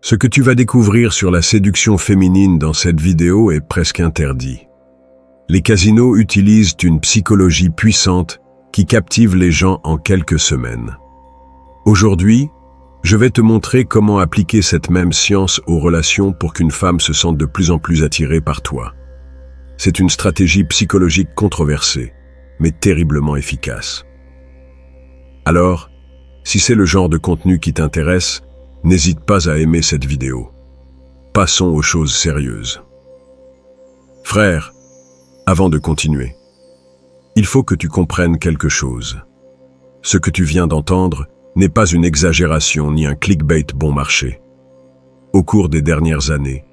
Ce que tu vas découvrir sur la séduction féminine dans cette vidéo est presque interdit. Les casinos utilisent une psychologie puissante qui captive les gens en quelques semaines. Aujourd'hui, je vais te montrer comment appliquer cette même science aux relations pour qu'une femme se sente de plus en plus attirée par toi. C'est une stratégie psychologique controversée, mais terriblement efficace. Alors, si c'est le genre de contenu qui t'intéresse, n'hésite pas à aimer cette vidéo. Passons aux choses sérieuses. Frère, avant de continuer, il faut que tu comprennes quelque chose. Ce que tu viens d'entendre n'est pas une exagération ni un clickbait bon marché. Au cours des dernières années,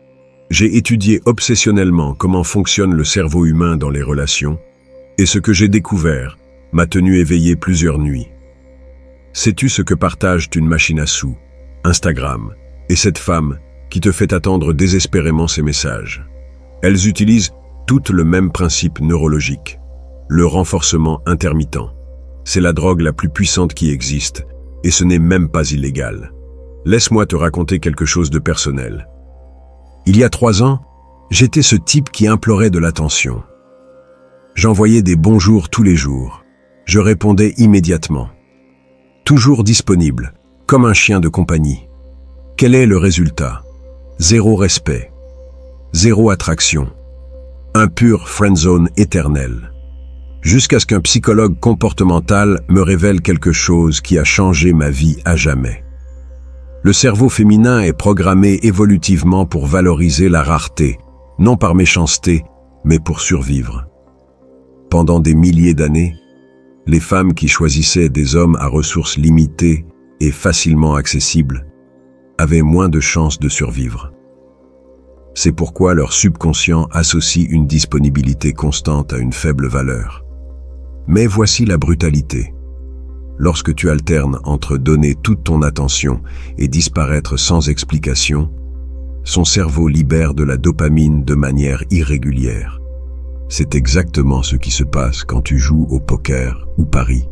j'ai étudié obsessionnellement comment fonctionne le cerveau humain dans les relations, et ce que j'ai découvert m'a tenu éveillé plusieurs nuits. Sais-tu ce que partagent une machine à sous, Instagram, et cette femme qui te fait attendre désespérément ces messages? Elles utilisent toutes le même principe neurologique, le renforcement intermittent. C'est la drogue la plus puissante qui existe, et ce n'est même pas illégal. Laisse-moi te raconter quelque chose de personnel. Il y a 3 ans, j'étais ce type qui implorait de l'attention. J'envoyais des bonjours tous les jours. Je répondais immédiatement. Toujours disponible, comme un chien de compagnie. Quel est le résultat? 0 respect, 0 attraction, un pur friendzone éternel. Jusqu'à ce qu'un psychologue comportemental me révèle quelque chose qui a changé ma vie à jamais. Le cerveau féminin est programmé évolutivement pour valoriser la rareté, non par méchanceté, mais pour survivre. Pendant des milliers d'années, les femmes qui choisissaient des hommes à ressources limitées et facilement accessibles avaient moins de chances de survivre. C'est pourquoi leur subconscient associe une disponibilité constante à une faible valeur. Mais voici la brutalité. Lorsque tu alternes entre donner toute ton attention et disparaître sans explication, son cerveau libère de la dopamine de manière irrégulière. C'est exactement ce qui se passe quand tu joues au poker ou parie.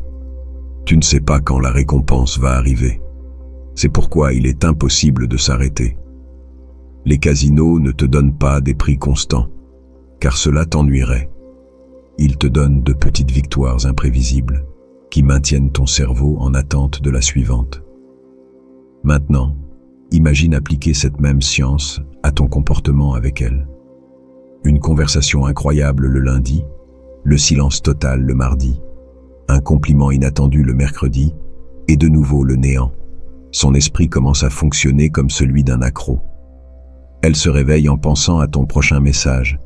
Tu ne sais pas quand la récompense va arriver. C'est pourquoi il est impossible de s'arrêter. Les casinos ne te donnent pas des prix constants, car cela t'ennuierait. Ils te donnent de petites victoires imprévisibles qui maintiennent ton cerveau en attente de la suivante. Maintenant, imagine appliquer cette même science à ton comportement avec elle. Une conversation incroyable le lundi, le silence total le mardi, un compliment inattendu le mercredi, et de nouveau le néant. Son esprit commence à fonctionner comme celui d'un accro. Elle se réveille en pensant à ton prochain message.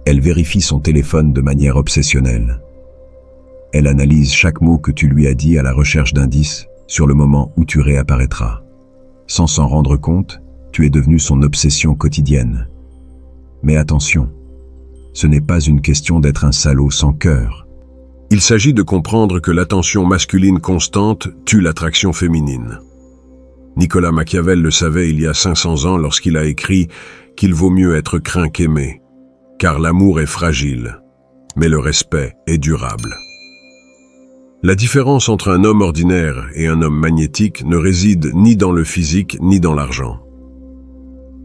Elle vérifie son téléphone de manière obsessionnelle. Elle analyse chaque mot que tu lui as dit à la recherche d'indices sur le moment où tu réapparaîtras. Sans s'en rendre compte, tu es devenu son obsession quotidienne. Mais attention, ce n'est pas une question d'être un salaud sans cœur. Il s'agit de comprendre que l'attention masculine constante tue l'attraction féminine. Nicolas Machiavel le savait il y a 500 ans lorsqu'il a écrit qu'il vaut mieux être craint qu'aimé, car l'amour est fragile, mais le respect est durable. La différence entre un homme ordinaire et un homme magnétique ne réside ni dans le physique ni dans l'argent.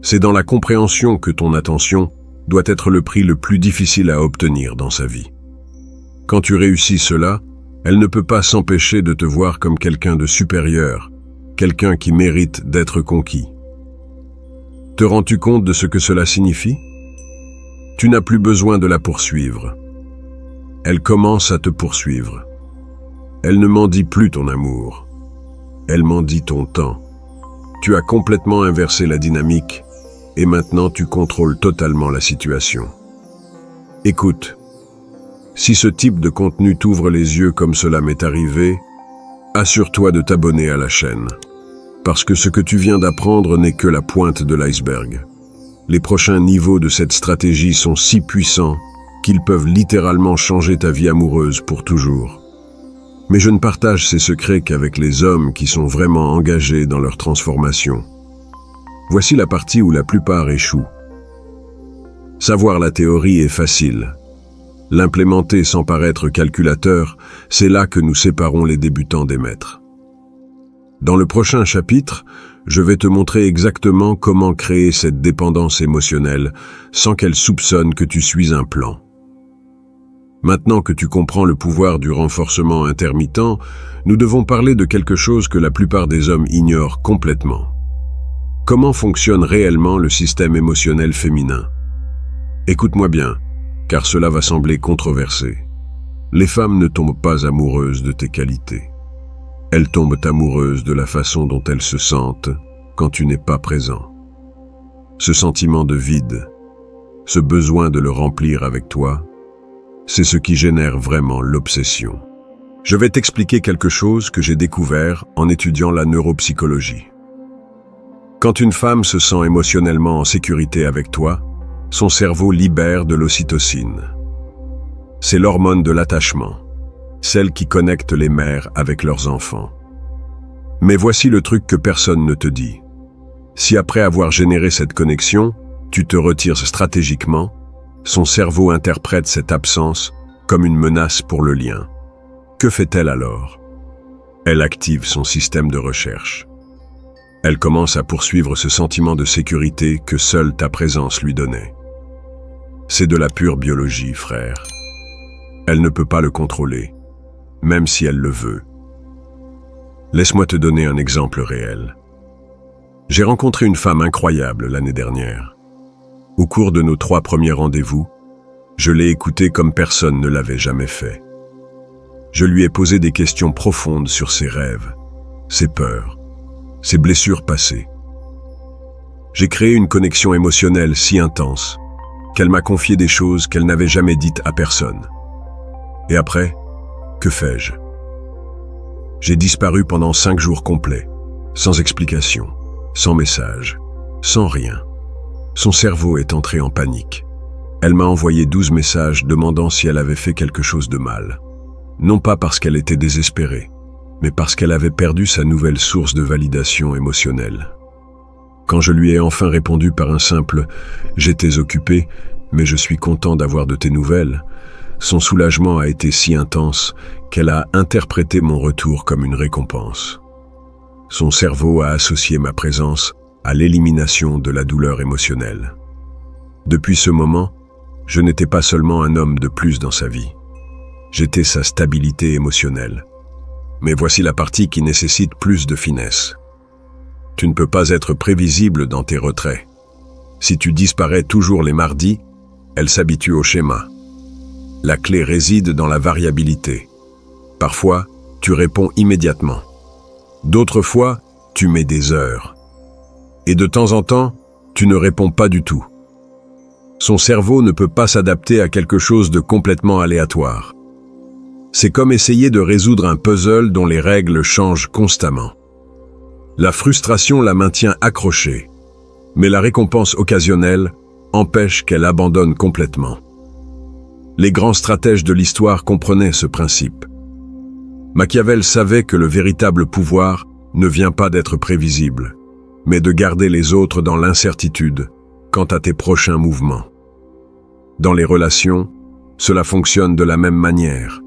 C'est dans la compréhension que ton attention doit être le prix le plus difficile à obtenir dans sa vie. Quand tu réussis cela, elle ne peut pas s'empêcher de te voir comme quelqu'un de supérieur, quelqu'un qui mérite d'être conquis. Te rends-tu compte de ce que cela signifie? Tu n'as plus besoin de la poursuivre. Elle commence à te poursuivre. Elle ne mendie plus ton amour. Elle mendie ton temps. Tu as complètement inversé la dynamique et maintenant tu contrôles totalement la situation. Écoute, si ce type de contenu t'ouvre les yeux comme cela m'est arrivé, assure-toi de t'abonner à la chaîne. Parce que ce que tu viens d'apprendre n'est que la pointe de l'iceberg. Les prochains niveaux de cette stratégie sont si puissants qu'ils peuvent littéralement changer ta vie amoureuse pour toujours. Mais je ne partage ces secrets qu'avec les hommes qui sont vraiment engagés dans leur transformation. Voici la partie où la plupart échouent. Savoir la théorie est facile. L'implémenter sans paraître calculateur, c'est là que nous séparons les débutants des maîtres. Dans le prochain chapitre, je vais te montrer exactement comment créer cette dépendance émotionnelle sans qu'elle soupçonne que tu suis un plan. Maintenant que tu comprends le pouvoir du renforcement intermittent, nous devons parler de quelque chose que la plupart des hommes ignorent complètement. Comment fonctionne réellement le système émotionnel féminin? Écoute-moi bien, car cela va sembler controversé. Les femmes ne tombent pas amoureuses de tes qualités. Elles tombent amoureuses de la façon dont elles se sentent quand tu n'es pas présent. Ce sentiment de vide, ce besoin de le remplir avec toi, c'est ce qui génère vraiment l'obsession. Je vais t'expliquer quelque chose que j'ai découvert en étudiant la neuropsychologie. Quand une femme se sent émotionnellement en sécurité avec toi, son cerveau libère de l'ocytocine. C'est l'hormone de l'attachement, celle qui connecte les mères avec leurs enfants. Mais voici le truc que personne ne te dit. Si après avoir généré cette connexion, tu te retires stratégiquement, son cerveau interprète cette absence comme une menace pour le lien. Que fait-elle alors? Elle active son système de recherche. Elle commence à poursuivre ce sentiment de sécurité que seule ta présence lui donnait. C'est de la pure biologie, frère. Elle ne peut pas le contrôler, même si elle le veut. Laisse-moi te donner un exemple réel. J'ai rencontré une femme incroyable l'année dernière. Au cours de nos 3 premiers rendez-vous, je l'ai écoutée comme personne ne l'avait jamais fait. Je lui ai posé des questions profondes sur ses rêves, ses peurs, ses blessures passées. J'ai créé une connexion émotionnelle si intense qu'elle m'a confié des choses qu'elle n'avait jamais dites à personne. Et après, que fais-je? J'ai disparu pendant 5 jours complets, sans explication, sans message, sans rien. Son cerveau est entré en panique. Elle m'a envoyé 12 messages demandant si elle avait fait quelque chose de mal. Non pas parce qu'elle était désespérée, mais parce qu'elle avait perdu sa nouvelle source de validation émotionnelle. Quand je lui ai enfin répondu par un simple « J'étais occupé, mais je suis content d'avoir de tes nouvelles », son soulagement a été si intense qu'elle a interprété mon retour comme une récompense. Son cerveau a associé ma présence à l'élimination de la douleur émotionnelle. Depuis ce moment, je n'étais pas seulement un homme de plus dans sa vie. J'étais sa stabilité émotionnelle. Mais voici la partie qui nécessite plus de finesse. Tu ne peux pas être prévisible dans tes retraits. Si tu disparais toujours les mardis, elle s'habitue au schéma. La clé réside dans la variabilité. Parfois, tu réponds immédiatement. D'autres fois, tu mets des heures. Et de temps en temps, tu ne réponds pas du tout. Son cerveau ne peut pas s'adapter à quelque chose de complètement aléatoire. C'est comme essayer de résoudre un puzzle dont les règles changent constamment. La frustration la maintient accrochée, mais la récompense occasionnelle empêche qu'elle abandonne complètement. Les grands stratèges de l'histoire comprenaient ce principe. Machiavel savait que le véritable pouvoir ne vient pas d'être prévisible, mais de garder les autres dans l'incertitude quant à tes prochains mouvements. Dans les relations, cela fonctionne de la même manière.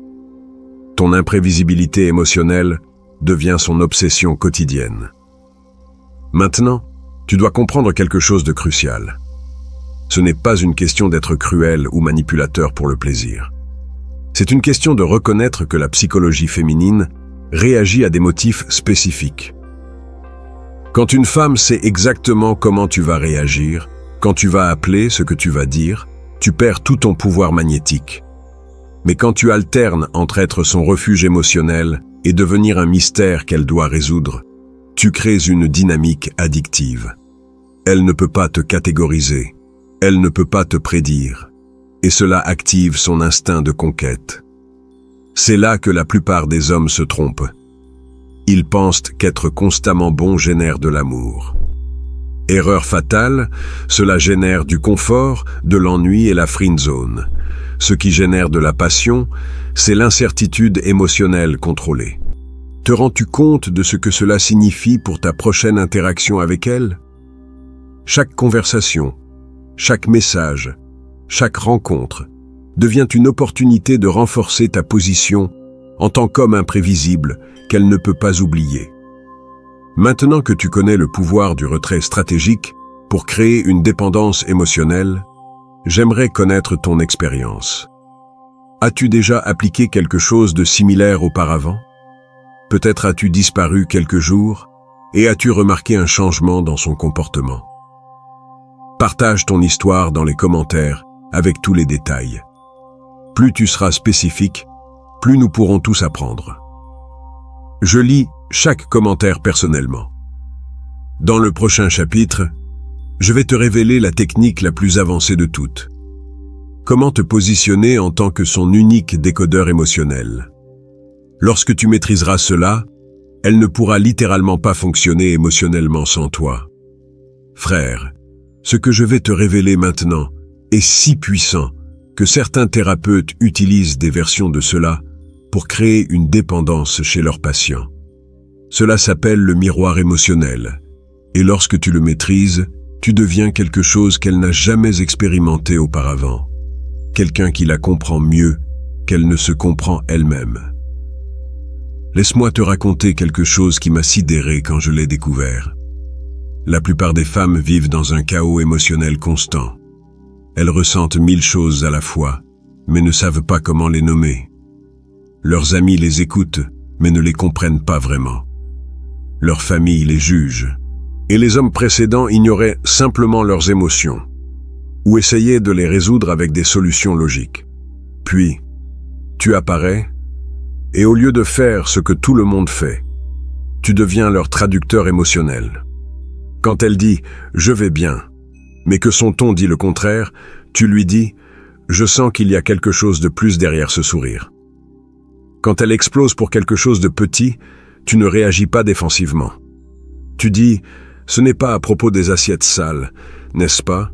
Ton imprévisibilité émotionnelle devient son obsession quotidienne. Maintenant, tu dois comprendre quelque chose de crucial. Ce n'est pas une question d'être cruel ou manipulateur pour le plaisir. C'est une question de reconnaître que la psychologie féminine réagit à des motifs spécifiques. Quand une femme sait exactement comment tu vas réagir, quand tu vas appeler, ce que tu vas dire, tu perds tout ton pouvoir magnétique. Mais quand tu alternes entre être son refuge émotionnel et devenir un mystère qu'elle doit résoudre, tu crées une dynamique addictive. Elle ne peut pas te catégoriser, elle ne peut pas te prédire, et cela active son instinct de conquête. C'est là que la plupart des hommes se trompent. Ils pensent qu'être constamment bon génère de l'amour. Erreur fatale, cela génère du confort, de l'ennui et la friend zone. Ce qui génère de la passion, c'est l'incertitude émotionnelle contrôlée. Te rends-tu compte de ce que cela signifie pour ta prochaine interaction avec elle? Chaque conversation, chaque message, chaque rencontre devient une opportunité de renforcer ta position en tant qu'homme imprévisible qu'elle ne peut pas oublier. Maintenant que tu connais le pouvoir du retrait stratégique pour créer une dépendance émotionnelle, j'aimerais connaître ton expérience. As-tu déjà appliqué quelque chose de similaire auparavant? Peut-être as-tu disparu quelques jours et as-tu remarqué un changement dans son comportement? Partage ton histoire dans les commentaires avec tous les détails. Plus tu seras spécifique, plus nous pourrons tous apprendre. Je lis chaque commentaire personnellement. Dans le prochain chapitre, je vais te révéler la technique la plus avancée de toutes. Comment te positionner en tant que son unique décodeur émotionnel. Lorsque tu maîtriseras cela, elle ne pourra littéralement pas fonctionner émotionnellement sans toi. Frère, ce que je vais te révéler maintenant est si puissant que certains thérapeutes utilisent des versions de cela pour créer une dépendance chez leurs patients. Cela s'appelle le miroir émotionnel, et lorsque tu le maîtrises, tu deviens quelque chose qu'elle n'a jamais expérimenté auparavant. Quelqu'un qui la comprend mieux qu'elle ne se comprend elle-même. Laisse-moi te raconter quelque chose qui m'a sidéré quand je l'ai découvert. La plupart des femmes vivent dans un chaos émotionnel constant. Elles ressentent 1000 choses à la fois, mais ne savent pas comment les nommer. Leurs amis les écoutent, mais ne les comprennent pas vraiment. Leur famille les juge. Et les hommes précédents ignoraient simplement leurs émotions, ou essayaient de les résoudre avec des solutions logiques. Puis, tu apparais, et au lieu de faire ce que tout le monde fait, tu deviens leur traducteur émotionnel. Quand elle dit « je vais bien », mais que son ton dit le contraire, tu lui dis « je sens qu'il y a quelque chose de plus derrière ce sourire ». Quand elle explose pour quelque chose de petit, tu ne réagis pas défensivement. Tu dis « ce n'est pas à propos des assiettes sales, n'est-ce pas ?»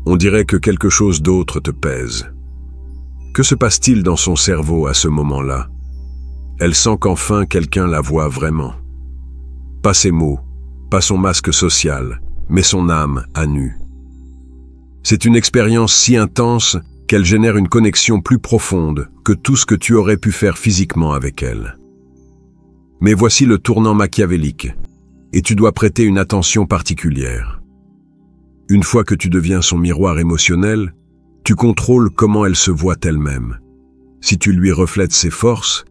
On dirait que quelque chose d'autre te pèse. Que se passe-t-il dans son cerveau à ce moment-là? Elle sent qu'enfin quelqu'un la voit vraiment. Pas ses mots, pas son masque social, mais son âme à nu. C'est une expérience si intense qu'elle génère une connexion plus profonde que tout ce que tu aurais pu faire physiquement avec elle. Mais voici le tournant machiavélique, et tu dois prêter une attention particulière. Une fois que tu deviens son miroir émotionnel, tu contrôles comment elle se voit elle-même. Si tu lui reflètes ses forces,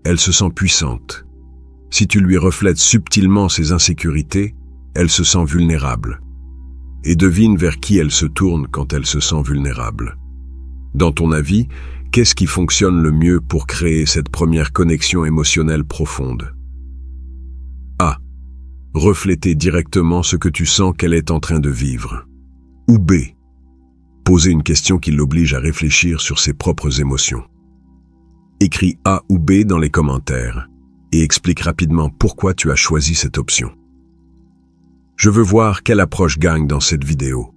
elle se sent puissante. Si tu lui reflètes subtilement ses insécurités, elle se sent vulnérable. Et devine vers qui elle se tourne quand elle se sent vulnérable. Dans ton avis, qu'est-ce qui fonctionne le mieux pour créer cette première connexion émotionnelle profonde? A. Refléter directement ce que tu sens qu'elle est en train de vivre. Ou B. Poser une question qui l'oblige à réfléchir sur ses propres émotions. Écris A ou B dans les commentaires et explique rapidement pourquoi tu as choisi cette option. Je veux voir quelle approche gagne dans cette vidéo.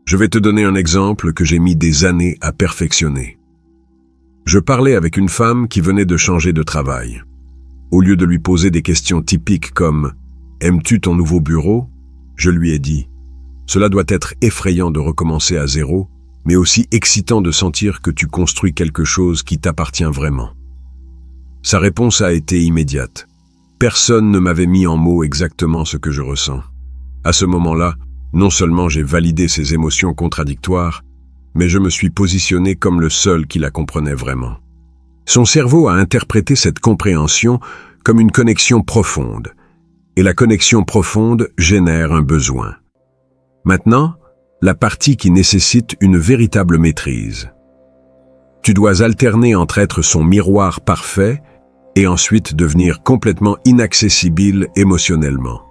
Je vais te donner un exemple que j'ai mis des années à perfectionner. Je parlais avec une femme qui venait de changer de travail. Au lieu de lui poser des questions typiques comme « Aimes-tu ton nouveau bureau ?» je lui ai dit « Cela doit être effrayant de recommencer à zéro, mais aussi excitant de sentir que tu construis quelque chose qui t'appartient vraiment. » Sa réponse a été immédiate. Personne ne m'avait mis en mots exactement ce que je ressens. À ce moment-là, non seulement j'ai validé ses émotions contradictoires, mais je me suis positionné comme le seul qui la comprenait vraiment. Son cerveau a interprété cette compréhension comme une connexion profonde, et la connexion profonde génère un besoin. Maintenant, la partie qui nécessite une véritable maîtrise. Tu dois alterner entre être son miroir parfait et ensuite devenir complètement inaccessible émotionnellement.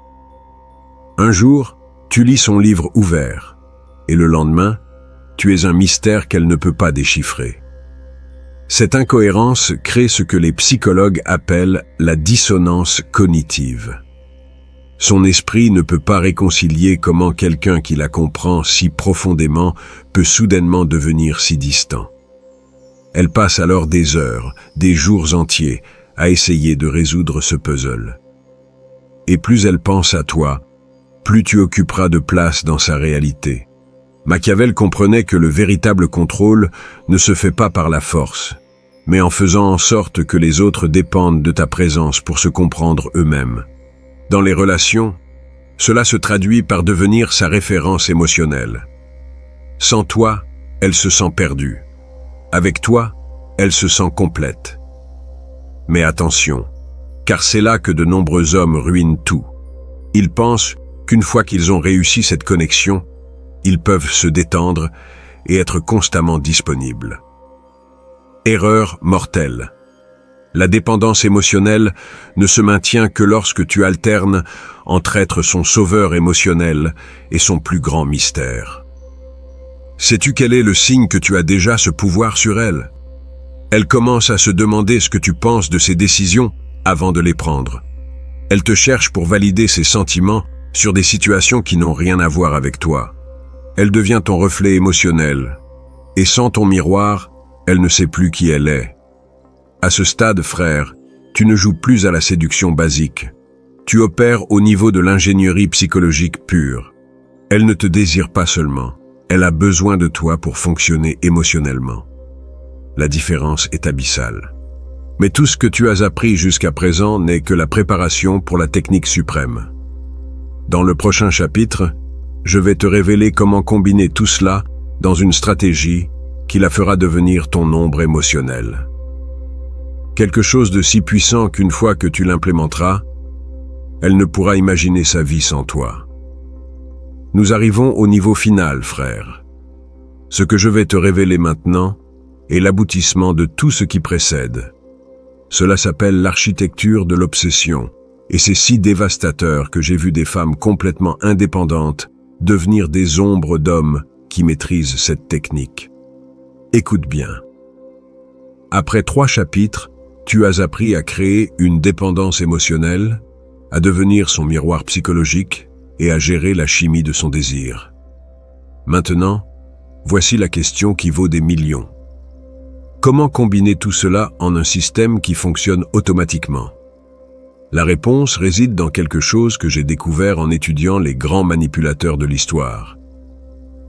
Un jour, tu lis son livre ouvert, et le lendemain, tu es un mystère qu'elle ne peut pas déchiffrer. Cette incohérence crée ce que les psychologues appellent la dissonance cognitive. Son esprit ne peut pas réconcilier comment quelqu'un qui la comprend si profondément peut soudainement devenir si distant. Elle passe alors des heures, des jours entiers, à essayer de résoudre ce puzzle. Et plus elle pense à toi, plus tu occuperas de place dans sa réalité. Machiavel comprenait que le véritable contrôle ne se fait pas par la force, mais en faisant en sorte que les autres dépendent de ta présence pour se comprendre eux-mêmes. Dans les relations, cela se traduit par devenir sa référence émotionnelle. Sans toi, elle se sent perdue. Avec toi, elle se sent complète. Mais attention, car c'est là que de nombreux hommes ruinent tout. Ils pensent qu'une fois qu'ils ont réussi cette connexion, ils peuvent se détendre et être constamment disponibles. Erreur mortelle. La dépendance émotionnelle ne se maintient que lorsque tu alternes entre être son sauveur émotionnel et son plus grand mystère. Sais-tu quel est le signe que tu as déjà ce pouvoir sur elle? Elle commence à se demander ce que tu penses de ses décisions avant de les prendre. Elle te cherche pour valider ses sentiments sur des situations qui n'ont rien à voir avec toi. Elle devient ton reflet émotionnel. Et sans ton miroir, elle ne sait plus qui elle est. À ce stade, frère, tu ne joues plus à la séduction basique. Tu opères au niveau de l'ingénierie psychologique pure. Elle ne te désire pas seulement. Elle a besoin de toi pour fonctionner émotionnellement. La différence est abyssale. Mais tout ce que tu as appris jusqu'à présent n'est que la préparation pour la technique suprême. Dans le prochain chapitre, je vais te révéler comment combiner tout cela dans une stratégie qui la fera devenir ton ombre émotionnelle. Quelque chose de si puissant qu'une fois que tu l'implémenteras, elle ne pourra imaginer sa vie sans toi. Nous arrivons au niveau final, frère. Ce que je vais te révéler maintenant est l'aboutissement de tout ce qui précède. Cela s'appelle l'architecture de l'obsession, et c'est si dévastateur que j'ai vu des femmes complètement indépendantes devenir des ombres d'hommes qui maîtrisent cette technique. Écoute bien. Après 3 chapitres, tu as appris à créer une dépendance émotionnelle, à devenir son miroir psychologique et à gérer la chimie de son désir. Maintenant, voici la question qui vaut des millions. Comment combiner tout cela en un système qui fonctionne automatiquement? La réponse réside dans quelque chose que j'ai découvert en étudiant les grands manipulateurs de l'histoire.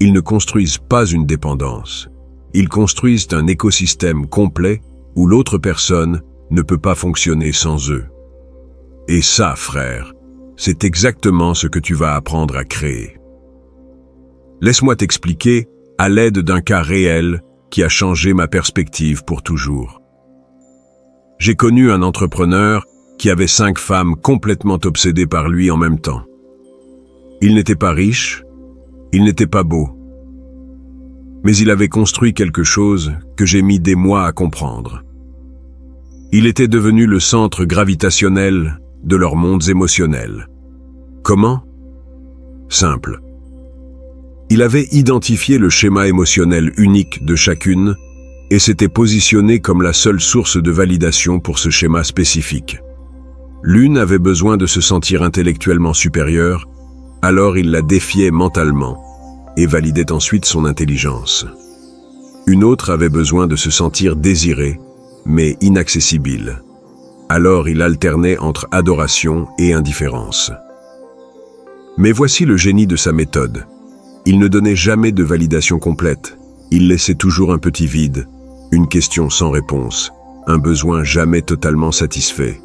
Ils ne construisent pas une dépendance. Ils construisent un écosystème complet où l'autre personne ne peut pas fonctionner sans eux. Et ça, frère, c'est exactement ce que tu vas apprendre à créer. Laisse-moi t'expliquer à l'aide d'un cas réel qui a changé ma perspective pour toujours. J'ai connu un entrepreneur qui avait 5 femmes complètement obsédées par lui en même temps. Il n'était pas riche, il n'était pas beau. Mais il avait construit quelque chose que j'ai mis des mois à comprendre. Il était devenu le centre gravitationnel de leurs mondes émotionnels. Comment? Simple. Il avait identifié le schéma émotionnel unique de chacune et s'était positionné comme la seule source de validation pour ce schéma spécifique. L'une avait besoin de se sentir intellectuellement supérieure, alors il la défiait mentalement et validait ensuite son intelligence. Une autre avait besoin de se sentir désirée, mais inaccessible. Alors il alternait entre adoration et indifférence. Mais voici le génie de sa méthode. Il ne donnait jamais de validation complète. Il laissait toujours un petit vide, une question sans réponse, un besoin jamais totalement satisfait.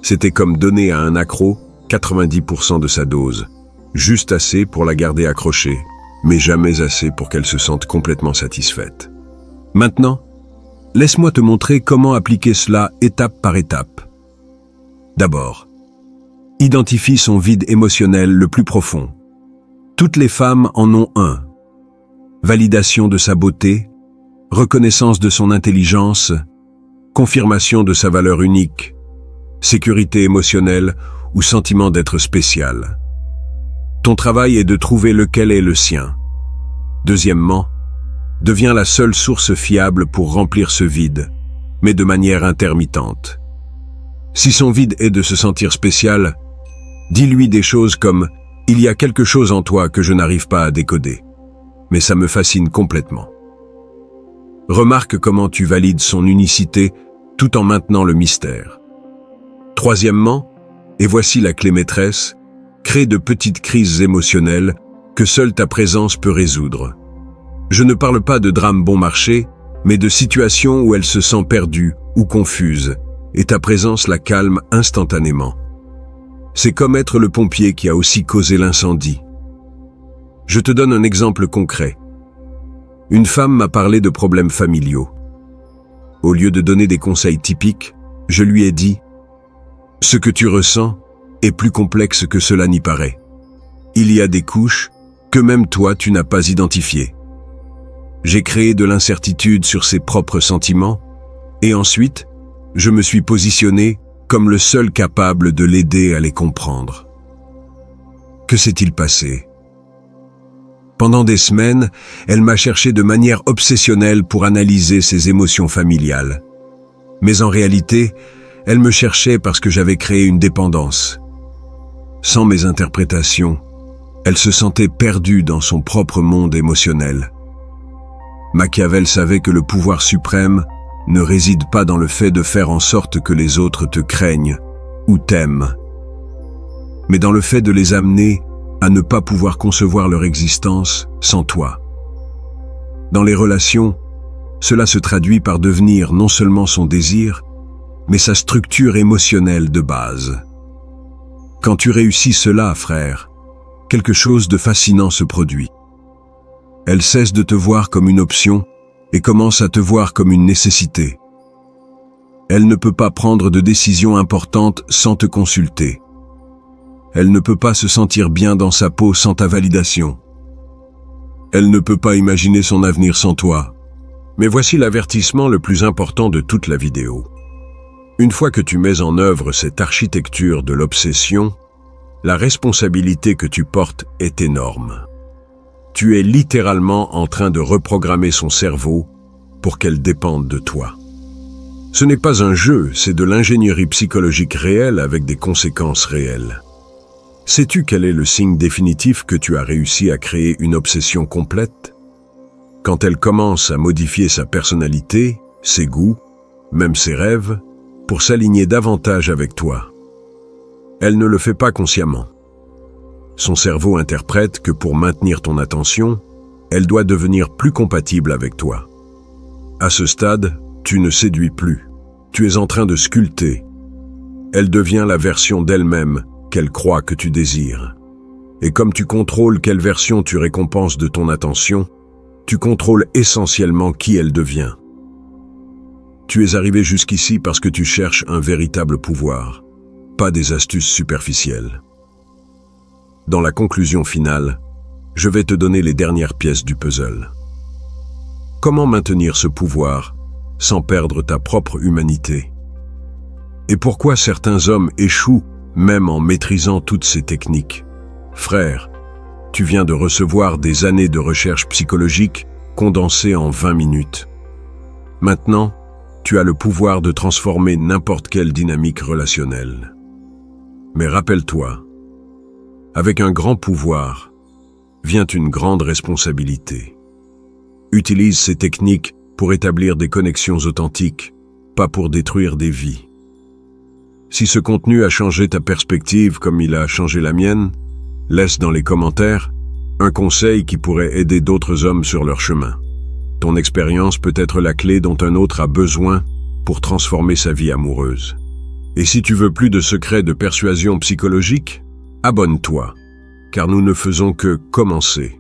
C'était comme donner à un accro 90% de sa dose, juste assez pour la garder accrochée, mais jamais assez pour qu'elle se sente complètement satisfaite. Maintenant, laisse-moi te montrer comment appliquer cela étape par étape. D'abord, identifie son vide émotionnel le plus profond. Toutes les femmes en ont un. Validation de sa beauté, reconnaissance de son intelligence, confirmation de sa valeur unique, sécurité émotionnelle ou sentiment d'être spécial. Ton travail est de trouver lequel est le sien. Deuxièmement, deviens la seule source fiable pour remplir ce vide, mais de manière intermittente. Si son vide est de se sentir spécial, dis-lui des choses comme « Il y a quelque chose en toi que je n'arrive pas à décoder, mais ça me fascine complètement. » Remarque comment tu valides son unicité tout en maintenant le mystère. Troisièmement, et voici la clé maîtresse, crée de petites crises émotionnelles que seule ta présence peut résoudre. Je ne parle pas de drame bon marché, mais de situations où elle se sent perdue ou confuse, et ta présence la calme instantanément. C'est comme être le pompier qui a aussi causé l'incendie. Je te donne un exemple concret. Une femme m'a parlé de problèmes familiaux. Au lieu de donner des conseils typiques, je lui ai dit « Ce que tu ressens est plus complexe que cela n'y paraît. Il y a des couches que même toi tu n'as pas identifiées. » J'ai créé de l'incertitude sur ses propres sentiments et ensuite, je me suis positionné comme le seul capable de l'aider à les comprendre. Que s'est-il passé? Pendant des semaines, elle m'a cherché de manière obsessionnelle pour analyser ses émotions familiales. Mais en réalité, elle me cherchait parce que j'avais créé une dépendance. Sans mes interprétations, elle se sentait perdue dans son propre monde émotionnel. Machiavel savait que le pouvoir suprême ne réside pas dans le fait de faire en sorte que les autres te craignent ou t'aiment, mais dans le fait de les amener à ne pas pouvoir concevoir leur existence sans toi. Dans les relations, cela se traduit par devenir non seulement son désir, mais sa structure émotionnelle de base. Quand tu réussis cela, frère, quelque chose de fascinant se produit. Elle cesse de te voir comme une option et commence à te voir comme une nécessité. Elle ne peut pas prendre de décisions importantes sans te consulter. Elle ne peut pas se sentir bien dans sa peau sans ta validation. Elle ne peut pas imaginer son avenir sans toi. Mais voici l'avertissement le plus important de toute la vidéo. Une fois que tu mets en œuvre cette architecture de l'obsession, la responsabilité que tu portes est énorme. Tu es littéralement en train de reprogrammer son cerveau pour qu'elle dépende de toi. Ce n'est pas un jeu, c'est de l'ingénierie psychologique réelle avec des conséquences réelles. Sais-tu quel est le signe définitif que tu as réussi à créer une obsession complète? Quand elle commence à modifier sa personnalité, ses goûts, même ses rêves, pour s'aligner davantage avec toi. Elle ne le fait pas consciemment. Son cerveau interprète que pour maintenir ton attention, elle doit devenir plus compatible avec toi. À ce stade, tu ne séduis plus. Tu es en train de sculpter. Elle devient la version d'elle-même qu'elle croit que tu désires. Et comme tu contrôles quelle version tu récompenses de ton attention, tu contrôles essentiellement qui elle devient. Tu es arrivé jusqu'ici parce que tu cherches un véritable pouvoir, pas des astuces superficielles. Dans la conclusion finale, je vais te donner les dernières pièces du puzzle. Comment maintenir ce pouvoir sans perdre ta propre humanité? Et pourquoi certains hommes échouent même en maîtrisant toutes ces techniques? Frère, tu viens de recevoir des années de recherche psychologique condensées en 20 minutes. Maintenant, tu as le pouvoir de transformer n'importe quelle dynamique relationnelle. Mais rappelle-toi, avec un grand pouvoir vient une grande responsabilité. Utilise ces techniques pour établir des connexions authentiques, pas pour détruire des vies. Si ce contenu a changé ta perspective comme il a changé la mienne, laisse dans les commentaires un conseil qui pourrait aider d'autres hommes sur leur chemin. Ton expérience peut être la clé dont un autre a besoin pour transformer sa vie amoureuse. Et si tu veux plus de secrets de persuasion psychologique, abonne-toi, car nous ne faisons que commencer.